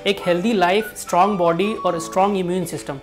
एक healthy life, strong body और strong immune system,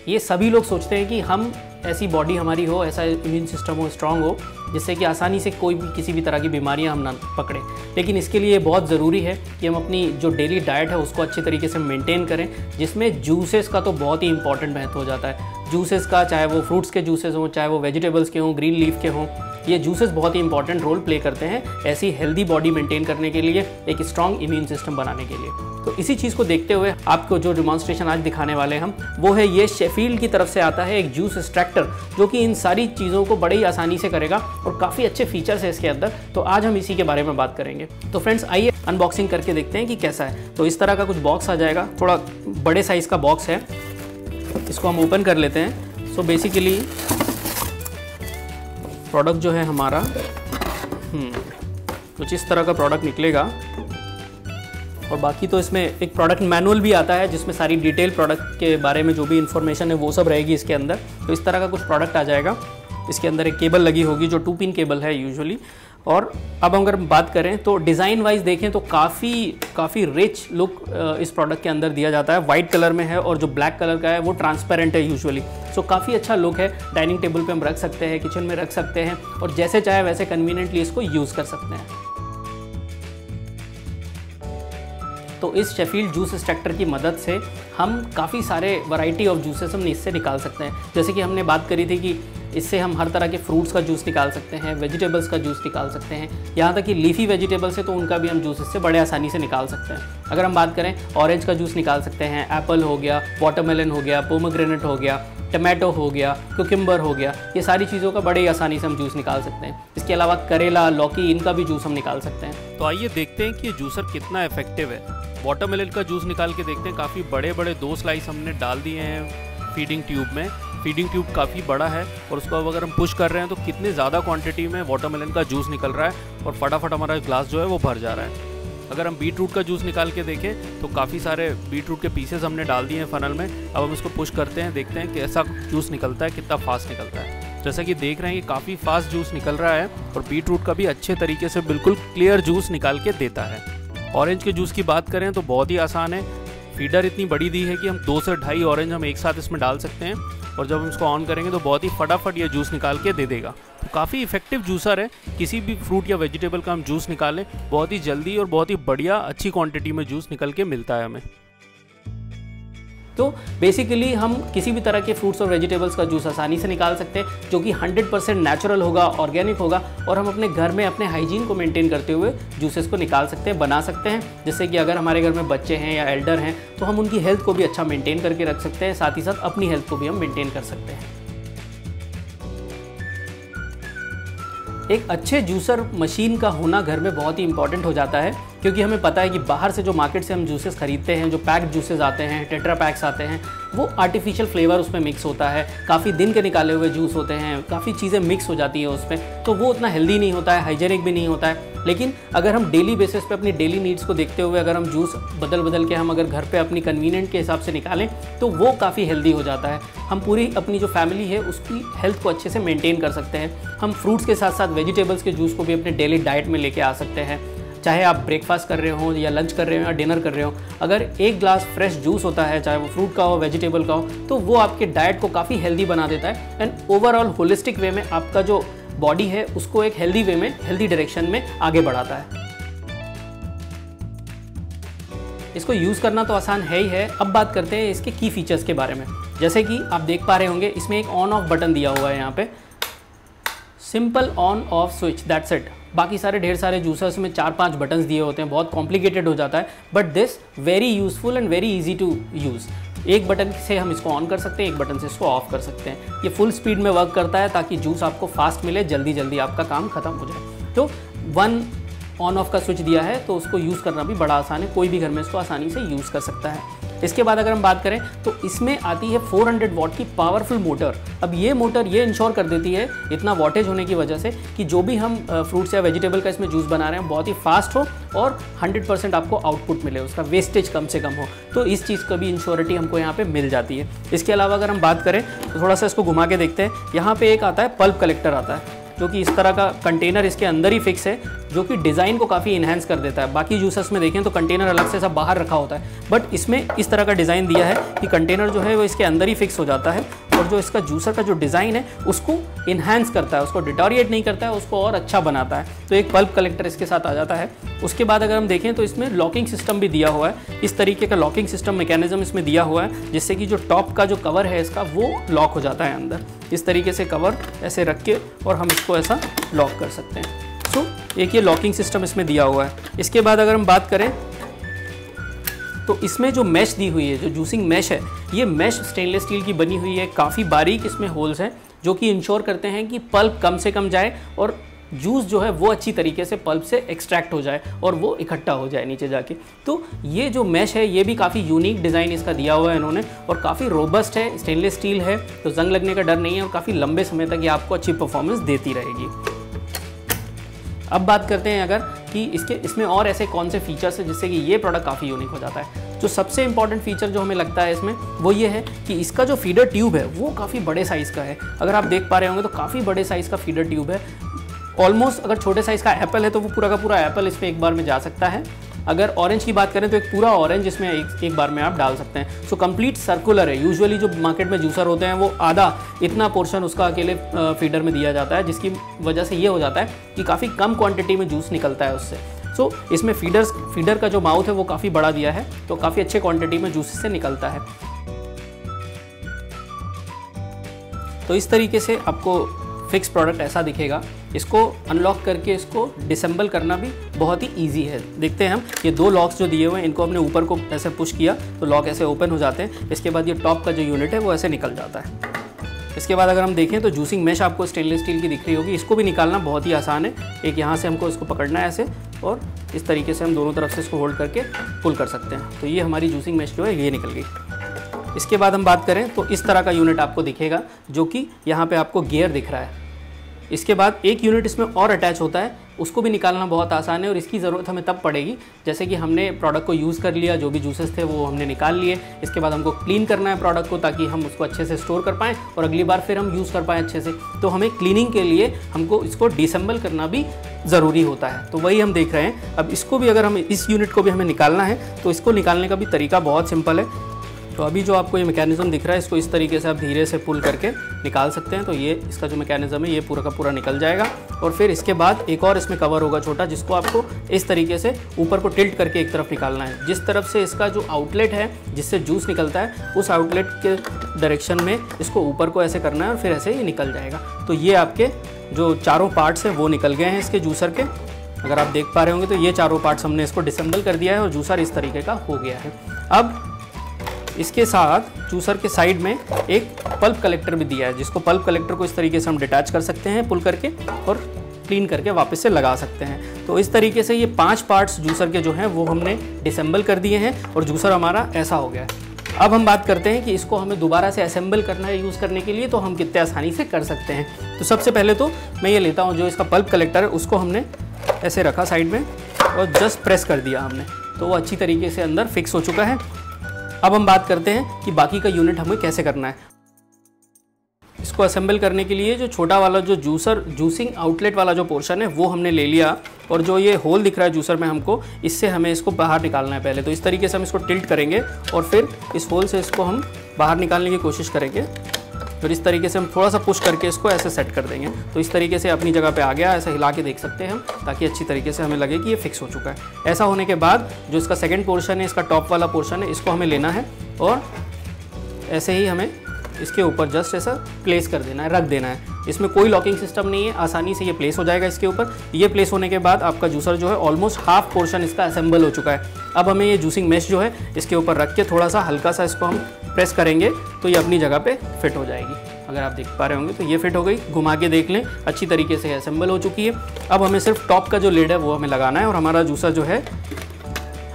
ये सभी लोग सोचते हैं कि हम ऐसी बॉडी हमारी हो, ऐसा इम्यून सिस्टम हो, स्ट्रांग हो, जिससे कि आसानी से कोई भी किसी भी तरह की बीमारियां हम ना पकड़ें। लेकिन इसके लिए बहुत ज़रूरी है कि हम अपनी जो डेली डाइट है उसको अच्छे तरीके से मेंटेन करें, जिसमें जूसेस का तो बहुत ही इंपॉर्टेंट महत्व हो जाता है। जूसेस का, चाहे वो फ्रूट्स के जूसेस हों, चाहे वो वेजिटेबल्स के हों, ग्रीन लीफ के हों, ये जूसेस बहुत ही इंपॉर्टेंट रोल प्ले करते हैं ऐसी हेल्दी बॉडी मेंटेन करने के लिए, एक स्ट्रांग इम्यून सिस्टम बनाने के लिए। तो इसी चीज़ को देखते हुए आपको जो डिमॉन्स्ट्रेशन आज दिखाने वाले हैं हम, वो है ये शेफील्ड की तरफ से आता है एक जूस एक्सट्रैक्टर, जो कि इन सारी चीज़ों को बड़े ही आसानी से करेगा और काफ़ी अच्छे फीचर्स है इसके अंदर। तो आज हम इसी के बारे में बात करेंगे। तो फ्रेंड्स, आइए अनबॉक्सिंग करके देखते हैं कि कैसा है। तो इस तरह का कुछ बॉक्स आ जाएगा, थोड़ा बड़े साइज़ का बॉक्स है। इसको हम ओपन कर लेते हैं। सो बेसिकली प्रोडक्ट जो है हमारा कुछ इस तरह का प्रोडक्ट निकलेगा, और बाकी तो इसमें एक प्रोडक्ट मैनुअल भी आता है जिसमें सारी डिटेल प्रोडक्ट के बारे में जो भी इन्फॉर्मेशन है वो सब रहेगी इसके अंदर। तो इस तरह का कुछ प्रोडक्ट आ जाएगा। इसके अंदर एक केबल लगी होगी जो 2 पिन केबल है यूजुअली। और अब अगर हम बात करें तो डिज़ाइन वाइज देखें तो काफ़ी रिच लुक इस प्रोडक्ट के अंदर दिया जाता है। वाइट कलर में है और जो ब्लैक कलर का है वो ट्रांसपेरेंट है यूजुअली। सो काफ़ी अच्छा लुक है। डाइनिंग टेबल पे हम रख सकते हैं, किचन में रख सकते हैं, और जैसे चाहे वैसे कन्वीनियंटली इसको यूज़ कर सकते हैं। तो इस शेफील्ड जूस एक्सट्रैक्टर की मदद से हम काफ़ी सारे वैरायटी ऑफ जूसेस हम इससे निकाल सकते हैं। जैसे कि हमने बात करी थी कि इससे हम हर तरह के फ्रूट्स का जूस निकाल सकते हैं, वेजिटेबल्स का जूस निकाल सकते हैं, यहाँ तक कि लीफी वेजिटेबल्स है तो उनका भी हम जूस इससे बड़े आसानी से निकाल सकते हैं। अगर हम बात करें, ऑरेंज का जूस निकाल सकते हैं, एप्पल हो गया, वाटरमेलन हो गया, पोमोग्रेनेट हो गया, टमाटो हो गया, कुकुम्बर हो गया, ये सारी चीज़ों का बड़े आसानी से हम जूस निकाल सकते हैं। इसके अलावा करेला, लौकी, इनका भी जूस हम निकाल सकते हैं। तो आइए देखते हैं कि ये जूसर कितना इफेक्टिव है। वाटरमेलन का जूस निकाल के देखते हैं। काफ़ी बड़े बड़े 2 स्लाइस हमने डाल दिए हैं फीडिंग ट्यूब में। फीडिंग ट्यूब काफ़ी बड़ा है और उसको अब अगर हम पुश कर रहे हैं तो कितने ज़्यादा क्वांटिटी में वाटरमेलन का जूस निकल रहा है और फटाफट हमारा ग्लास जो है वो भर जा रहा है। अगर हम बीट रूट का जूस निकाल के देखें तो काफ़ी सारे बीट रूट के पीसेस हमने डाल दिए हैं फनल में। अब हम इसको पुश करते हैं, देखते हैं कैसा जूस निकलता है, कितना फास्ट निकलता है। जैसा कि देख रहे हैं कि काफ़ी फास्ट जूस निकल रहा है और बीट रूट का भी अच्छे तरीके से बिल्कुल क्लियर जूस निकाल के देता है। ऑरेंज के जूस की बात करें तो बहुत ही आसान है। फीडर इतनी बड़ी दी है कि हम 2 से 2.5 ऑरेंज हम एक साथ इसमें डाल सकते हैं, और जब हम इसको ऑन करेंगे तो बहुत ही फटाफट ये जूस निकाल के दे देगा। तो काफ़ी इफेक्टिव जूसर है। किसी भी फ्रूट या वेजिटेबल का हम जूस निकालें, बहुत ही जल्दी और बहुत ही बढ़िया अच्छी क्वांटिटी में जूस निकल के मिलता है हमें। तो बेसिकली हम किसी भी तरह के फ्रूट्स और वेजिटेबल्स का जूस आसानी से निकाल सकते हैं, जो कि 100% नेचुरल होगा, ऑर्गेनिक होगा, और हम अपने घर में अपने हाइजीन को मेंटेन करते हुए जूसेस को निकाल सकते हैं, बना सकते हैं। जैसे कि अगर हमारे घर में बच्चे हैं या एल्डर हैं तो हम उनकी हेल्थ को भी अच्छा मेंटेन करके रख सकते हैं, साथ ही साथ अपनी हेल्थ को भी हम मेंटेन कर सकते हैं। एक अच्छे जूसर मशीन का होना घर में बहुत ही इंपॉर्टेंट हो जाता है, क्योंकि हमें पता है कि बाहर से जो मार्केट से हम जूसेस खरीदते हैं, जो पैक्ड जूसेस आते हैं, टेट्रा पैक्स आते हैं, वो आर्टिफिशियल फ्लेवर उसमें मिक्स होता है, काफ़ी दिन के निकाले हुए जूस होते हैं, काफ़ी चीज़ें मिक्स हो जाती हैं उसमें, तो वो उतना हेल्दी नहीं होता है, हाइजेनिक भी नहीं होता है। लेकिन अगर हम डेली बेसिस पे अपनी डेली नीड्स को देखते हुए अगर हम जूस बदल के हम अगर घर पे अपनी कन्वीनियंट के हिसाब से निकालें तो वो काफ़ी हेल्दी हो जाता है। हम पूरी अपनी जो फैमिली है उसकी हेल्थ को अच्छे से मेंटेन कर सकते हैं। हम फ्रूट्स के साथ साथ वेजिटेबल्स के जूस को भी अपने डेली डाइट में लेके आ सकते हैं। चाहे आप ब्रेकफास्ट कर रहे हो या लंच कर रहे हो या डिनर कर रहे हो, अगर एक ग्लास फ्रेश जूस होता है, चाहे वो फ्रूट का हो, वेजिटेबल का हो, तो वो आपके डाइट को काफ़ी हेल्दी बना देता है एंड ओवरऑल होलिस्टिक वे में आपका जो बॉडी है उसको एक हेल्दी वे में, हेल्दी डायरेक्शन में आगे बढ़ाता है। इसको यूज़ करना तो आसान है ही है। अब बात करते हैं इसके की फीचर्स के बारे में। जैसे कि आप देख पा रहे होंगे इसमें एक ऑन ऑफ बटन दिया हुआ है, यहाँ पे simple on off switch, that's it. बाकी सारे ढेर सारे जूसर्स में 4-5 बटन्स दिए होते हैं, बहुत कॉम्प्लिकेटेड हो जाता है, but this very useful and very easy to use. एक बटन से हम इसको ऑन कर सकते हैं, एक बटन से इसको ऑफ कर सकते हैं। ये फुल स्पीड में वर्क करता है ताकि जूस आपको फास्ट मिले, जल्दी जल्दी आपका काम खत्म हो जाए। तो 1 ऑन ऑफ का स्विच दिया है तो उसको यूज़ करना भी बड़ा आसान है, कोई भी घर में इसको आसानी से यूज़ कर सकता है। इसके बाद अगर हम बात करें तो इसमें आती है 400 वॉट की पावरफुल मोटर। अब ये मोटर ये इंश्योर कर देती है इतना वॉटेज होने की वजह से कि जो भी हम फ्रूट्स या वेजिटेबल का इसमें जूस बना रहे हैं बहुत ही फास्ट हो और 100% आपको आउटपुट मिले, उसका वेस्टेज कम से कम हो। तो इस चीज़ का भी इंश्योरिटी हमको यहाँ पे मिल जाती है। इसके अलावा अगर हम बात करें तो थोड़ा सा इसको घुमा के देखते हैं। यहाँ पे एक आता है पल्प कलेक्टर आता है, जो कि इस तरह का कंटेनर इसके अंदर ही फिक्स है। जो कि डिज़ाइन को काफ़ी इन्हेंस कर देता है। बाकी जूसर्स में देखें तो कंटेनर अलग से सब बाहर रखा होता है, बट इसमें इस तरह का डिज़ाइन दिया है कि कंटेनर जो है वो इसके अंदर ही फिक्स हो जाता है, और जो इसका जूसर का जो डिज़ाइन है उसको इन्हेंस करता है, उसको डिटोरिएट नहीं करता है, उसको और अच्छा बनाता है। तो एक पल्प कलेक्टर इसके साथ आ जाता है। उसके बाद अगर हम देखें तो इसमें लॉकिंग सिस्टम भी दिया हुआ है। इस तरीके का लॉकिंग सिस्टम मैकेनिज्म इसमें दिया हुआ है, जिससे कि जो टॉप का जो कवर है इसका वो लॉक हो जाता है अंदर। इस तरीके से कवर ऐसे रख के और हम इसको ऐसा लॉक कर सकते हैं। सो एक ये लॉकिंग सिस्टम इसमें दिया हुआ है। इसके बाद अगर हम बात करें तो इसमें जो मैश दी हुई है, जो जूसिंग मैश है, ये मैश स्टेनलेस स्टील की बनी हुई है। काफ़ी बारीक इसमें होल्स हैं जो कि इंश्योर करते हैं कि पल्प कम से कम जाए और जूस जो है वो अच्छी तरीके से पल्प से एक्सट्रैक्ट हो जाए और वो इकट्ठा हो जाए नीचे जाके। तो ये जो मैश है ये भी काफ़ी यूनिक डिज़ाइन इसका दिया हुआ है इन्होंने, और काफ़ी रोबस्ट है, स्टेनलेस स्टील है, तो जंग लगने का डर नहीं है और काफ़ी लंबे समय तक ये आपको अच्छी परफॉर्मेंस देती रहेगी। अब बात करते हैं अगर कि इसमें और ऐसे कौन से फीचर्स हैं जिससे कि ये प्रोडक्ट काफ़ी यूनिक हो जाता है। जो सबसे इंपॉर्टेंट फीचर जो हमें लगता है इसमें वो ये है कि इसका जो फीडर ट्यूब है वो काफ़ी बड़े साइज़ का है। अगर आप देख पा रहे होंगे तो काफ़ी बड़े साइज़ का फीडर ट्यूब है। ऑलमोस्ट अगर छोटे साइज़ का एप्पल है तो वो पूरा का पूरा एप्पल इसमें एक बार में जा सकता है। अगर ऑरेंज की बात करें तो एक पूरा ऑरेंज इसमें एक बार में आप डाल सकते हैं। सो कंप्लीट सर्कुलर है। यूजुअली जो मार्केट में जूसर होते हैं वो आधा इतना पोर्शन उसका अकेले फीडर में दिया जाता है, जिसकी वजह से ये हो जाता है कि काफ़ी कम क्वांटिटी में जूस निकलता है उससे। सो इसमें फीडर का जो माउथ है वो काफ़ी बड़ा दिया है, तो काफ़ी अच्छे क्वांटिटी में जूस से निकलता है। तो इस तरीके से आपको फिक्स प्रोडक्ट ऐसा दिखेगा। इसको अनलॉक करके इसको डिसेंबल करना भी बहुत ही इजी है। देखते हैं हम, ये दो लॉक्स जो दिए हुए हैं इनको हमने ऊपर को ऐसे पुश किया तो लॉक ऐसे ओपन हो जाते हैं। इसके बाद ये टॉप का जो यूनिट है वो ऐसे निकल जाता है। इसके बाद अगर हम देखें तो जूसिंग मैश आपको स्टेनलेस स्टील की दिख रही होगी। इसको भी निकालना बहुत ही आसान है। एक यहाँ से हमको इसको पकड़ना है ऐसे, और इस तरीके से हम दोनों तरफ से इसको होल्ड करके पुल कर सकते हैं। तो ये हमारी जूसिंग मैश जो है ये निकल गई। इसके बाद हम बात करें तो इस तरह का यूनिट आपको दिखेगा, जो कि यहाँ पे आपको गियर दिख रहा है। इसके बाद एक यूनिट इसमें और अटैच होता है, उसको भी निकालना बहुत आसान है और इसकी ज़रूरत हमें तब पड़ेगी जैसे कि हमने प्रोडक्ट को यूज़ कर लिया, जो भी जूसेस थे वो हमने निकाल लिए। इसके बाद हमको क्लीन करना है प्रोडक्ट को ताकि हम उसको अच्छे से स्टोर कर पाएँ और अगली बार फिर हम यूज़ कर पाएँ अच्छे से। तो हमें क्लीनिंग के लिए हमको इसको डिसेंबल करना भी ज़रूरी होता है। तो वही हम देख रहे हैं। अब इसको भी अगर हम इस यूनिट को भी हमें निकालना है तो इसको निकालने का भी तरीका बहुत सिंपल है। तो अभी जो आपको ये मैकेनिज़्म दिख रहा है इसको इस तरीके से आप धीरे से पुल करके निकाल सकते हैं। तो ये इसका जो मैकेनिज़्म है ये पूरा का पूरा निकल जाएगा। और फिर इसके बाद एक और इसमें कवर होगा छोटा, जिसको आपको इस तरीके से ऊपर को टिल्ट करके एक तरफ निकालना है। जिस तरफ से इसका जो आउटलेट है जिससे जूस निकलता है उस आउटलेट के डायरेक्शन में इसको ऊपर को ऐसे करना है और फिर ऐसे ही निकल जाएगा। तो ये आपके जो चारों पार्ट्स हैं वो निकल गए हैं इसके जूसर के। अगर आप देख पा रहे होंगे तो ये चारों पार्ट्स हमने इसको डिसेंबल कर दिया है और जूसर इस तरीके का हो गया है। अब इसके साथ जूसर के साइड में एक पल्प कलेक्टर भी दिया है, जिसको पल्प कलेक्टर को इस तरीके से हम डिटैच कर सकते हैं पुल करके और क्लीन करके वापस से लगा सकते हैं। तो इस तरीके से ये 5 पार्ट्स जूसर के जो हैं वो हमने डिसेंबल कर दिए हैं और जूसर हमारा ऐसा हो गया है। अब हम बात करते हैं कि इसको हमें दोबारा से असेंबल करना है यूज़ करने के लिए, तो हम कितने आसानी से कर सकते हैं। तो सबसे पहले तो मैं ये लेता हूँ, जो इसका पल्प कलेक्टर है उसको हमने ऐसे रखा साइड में और जस्ट प्रेस कर दिया हमने, तो वो अच्छी तरीके से अंदर फिक्स हो चुका है। अब हम बात करते हैं कि बाकी का यूनिट हमें कैसे करना है। इसको असेंबल करने के लिए जो छोटा वाला जो जूसिंग आउटलेट वाला जो पोर्शन है वो हमने ले लिया, और जो ये होल दिख रहा है जूसर में हमको, इससे हमें इसको बाहर निकालना है पहले। तो इस तरीके से हम इसको टिल्ट करेंगे और फिर इस होल से इसको हम बाहर निकालने की कोशिश करेंगे। फिर इस तरीके से हम थोड़ा सा पुश करके इसको ऐसे सेट कर देंगे। तो इस तरीके से अपनी जगह पे आ गया, ऐसे हिला के देख सकते हैं हम, ताकि अच्छी तरीके से हमें लगे कि ये फिक्स हो चुका है। ऐसा होने के बाद जो इसका सेकंड पोर्शन है, इसका टॉप वाला पोर्शन है, इसको हमें लेना है और ऐसे ही हमें इसके ऊपर जस्ट ऐसा प्लेस कर देना है, रख देना है। इसमें कोई लॉकिंग सिस्टम नहीं है, आसानी से ये प्लेस हो जाएगा इसके ऊपर। ये प्लेस होने के बाद आपका जूसर जो है ऑलमोस्ट हाफ पोर्शन इसका असेंबल हो चुका है। अब हमें ये जूसिंग मैश जो है इसके ऊपर रख के थोड़ा सा हल्का सा इसको हम प्रेस करेंगे तो ये अपनी जगह पे फिट हो जाएगी। अगर आप देख पा रहे होंगे तो ये फिट हो गई। घुमा के देख लें, अच्छी तरीके से असेंबल हो चुकी है। अब हमें सिर्फ टॉप का जो लिड है वो हमें लगाना है और हमारा जूसर जो है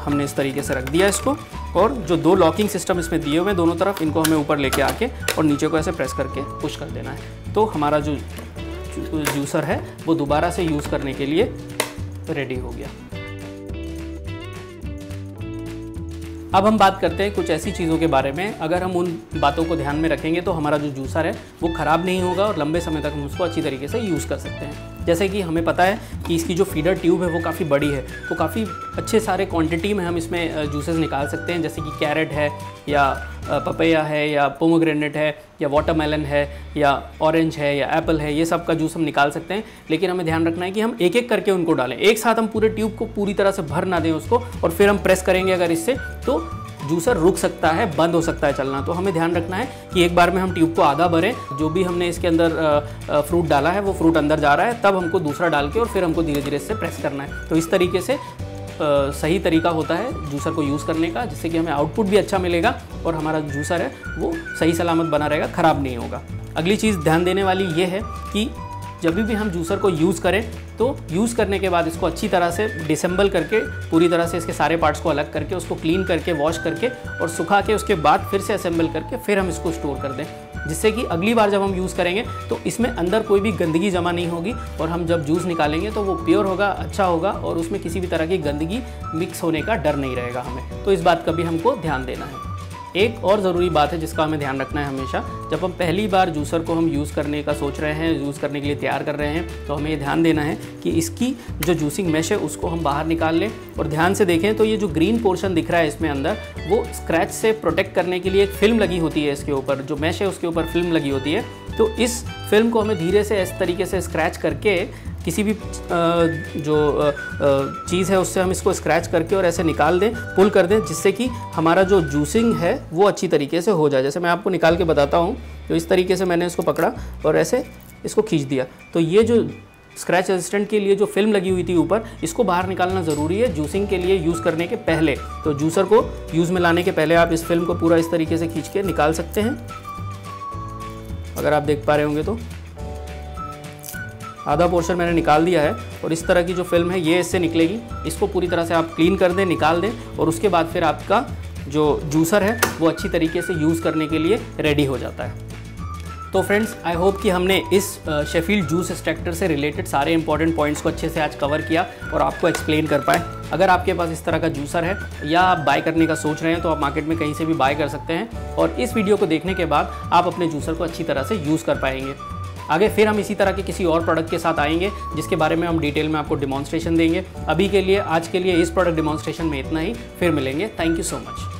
हमने इस तरीके से रख दिया इसको, और जो 2 लॉकिंग सिस्टम इसमें दिए हुए हैं दोनों तरफ, इनको हमें ऊपर लेके आके और नीचे को ऐसे प्रेस करके पुश कर देना है। तो हमारा जो जूसर है वो दोबारा से यूज़ करने के लिए रेडी हो गया। अब हम बात करते हैं कुछ ऐसी चीज़ों के बारे में, अगर हम उन बातों को ध्यान में रखेंगे तो हमारा जो जूसर है वो ख़राब नहीं होगा और लंबे समय तक हम उसको अच्छी तरीके से यूज़ कर सकते हैं। जैसे कि हमें पता है कि इसकी जो फीडर ट्यूब है वो काफ़ी बड़ी है, तो काफ़ी अच्छे सारे क्वांटिटी में हम इसमें जूसेस निकाल सकते हैं, जैसे कि कैरेट है या पपैया है या पोमोग्रेनेट है या वाटरमेलन है या ऑरेंज है या एप्पल है, ये सब का जूस हम निकाल सकते हैं। लेकिन हमें ध्यान रखना है कि हम एक एक करके उनको डालें, एक साथ हम पूरे ट्यूब को पूरी तरह से भर ना दें उसको, और फिर हम प्रेस करेंगे अगर इससे तो जूसर रुक सकता है, बंद हो सकता है चलना। तो हमें ध्यान रखना है कि एक बार में हम ट्यूब को आधा भरें, जो भी हमने इसके अंदर फ्रूट डाला है वो फ्रूट अंदर जा रहा है, तब हमको दूसरा डाल के और फिर हमको धीरे धीरे इससे प्रेस करना है। तो इस तरीके से सही तरीका होता है जूसर को यूज़ करने का, जिससे कि हमें आउटपुट भी अच्छा मिलेगा और हमारा जूसर है वो सही सलामत बना रहेगा, ख़राब नहीं होगा। अगली चीज़ ध्यान देने वाली ये है कि जब भी हम जूसर को यूज़ करें तो यूज़ करने के बाद इसको अच्छी तरह से डिसेंबल करके, पूरी तरह से इसके सारे पार्ट्स को अलग करके, उसको क्लीन करके, वॉश करके और सुखा के उसके बाद फिर से असेंबल करके फिर हम इसको स्टोर कर दें, जिससे कि अगली बार जब हम यूज़ करेंगे तो इसमें अंदर कोई भी गंदगी जमा नहीं होगी और हम जब जूस निकालेंगे तो वो प्योर होगा, अच्छा होगा और उसमें किसी भी तरह की गंदगी मिक्स होने का डर नहीं रहेगा हमें। तो इस बात का भी हमको ध्यान देना है। एक और ज़रूरी बात है जिसका हमें ध्यान रखना है हमेशा, जब हम पहली बार जूसर को हम यूज़ करने का सोच रहे हैं, यूज़ करने के लिए तैयार कर रहे हैं, तो हमें ये ध्यान देना है कि इसकी जो जूसिंग मैश है उसको हम बाहर निकाल लें और ध्यान से देखें तो ये जो ग्रीन पोर्शन दिख रहा है इसमें अंदर, वो स्क्रैच से प्रोटेक्ट करने के लिए एक फिल्म लगी होती है इसके ऊपर, जो मैश है उसके ऊपर फिल्म लगी होती है। तो इस फिल्म को हमें धीरे से इस तरीके से स्क्रैच करके, किसी भी जो चीज़ है उससे हम इसको स्क्रैच करके और ऐसे निकाल दें, पुल कर दें, जिससे कि हमारा जो जूसिंग है वो अच्छी तरीके से हो जाए। जैसे मैं आपको निकाल के बताता हूँ, तो इस तरीके से मैंने इसको पकड़ा और ऐसे इसको खींच दिया, तो ये जो स्क्रैच रेजिस्टेंट के लिए जो फिल्म लगी हुई थी ऊपर, इसको बाहर निकालना ज़रूरी है जूसिंग के लिए यूज़ करने के पहले। तो जूसर को यूज़ में लाने के पहले आप इस फिल्म को पूरा इस तरीके से खींच के निकाल सकते हैं। अगर आप देख पा रहे होंगे तो आधा पोर्शन मैंने निकाल दिया है और इस तरह की जो फिल्म है ये इससे निकलेगी। इसको पूरी तरह से आप क्लीन कर दें, निकाल दें और उसके बाद फिर आपका जो जूसर है वो अच्छी तरीके से यूज़ करने के लिए रेडी हो जाता है। तो फ्रेंड्स, आई होप कि हमने इस शेफील्ड जूस एक्सट्रैक्टर से रिलेटेड सारे इंपॉर्टेंट पॉइंट्स को अच्छे से आज कवर किया और आपको एक्सप्लेन कर पाए। अगर आपके पास इस तरह का जूसर है या आप बाय करने का सोच रहे हैं तो आप मार्केट में कहीं से भी बाय कर सकते हैं और इस वीडियो को देखने के बाद आप अपने जूसर को अच्छी तरह से यूज़ कर पाएंगे। आगे फिर हम इसी तरह के किसी और प्रोडक्ट के साथ आएंगे जिसके बारे में हम डिटेल में आपको डिमॉन्स्ट्रेशन देंगे। अभी के लिए, आज के लिए इस प्रोडक्ट डिमॉन्स्ट्रेशन में इतना ही, फिर मिलेंगे। Thank you so much.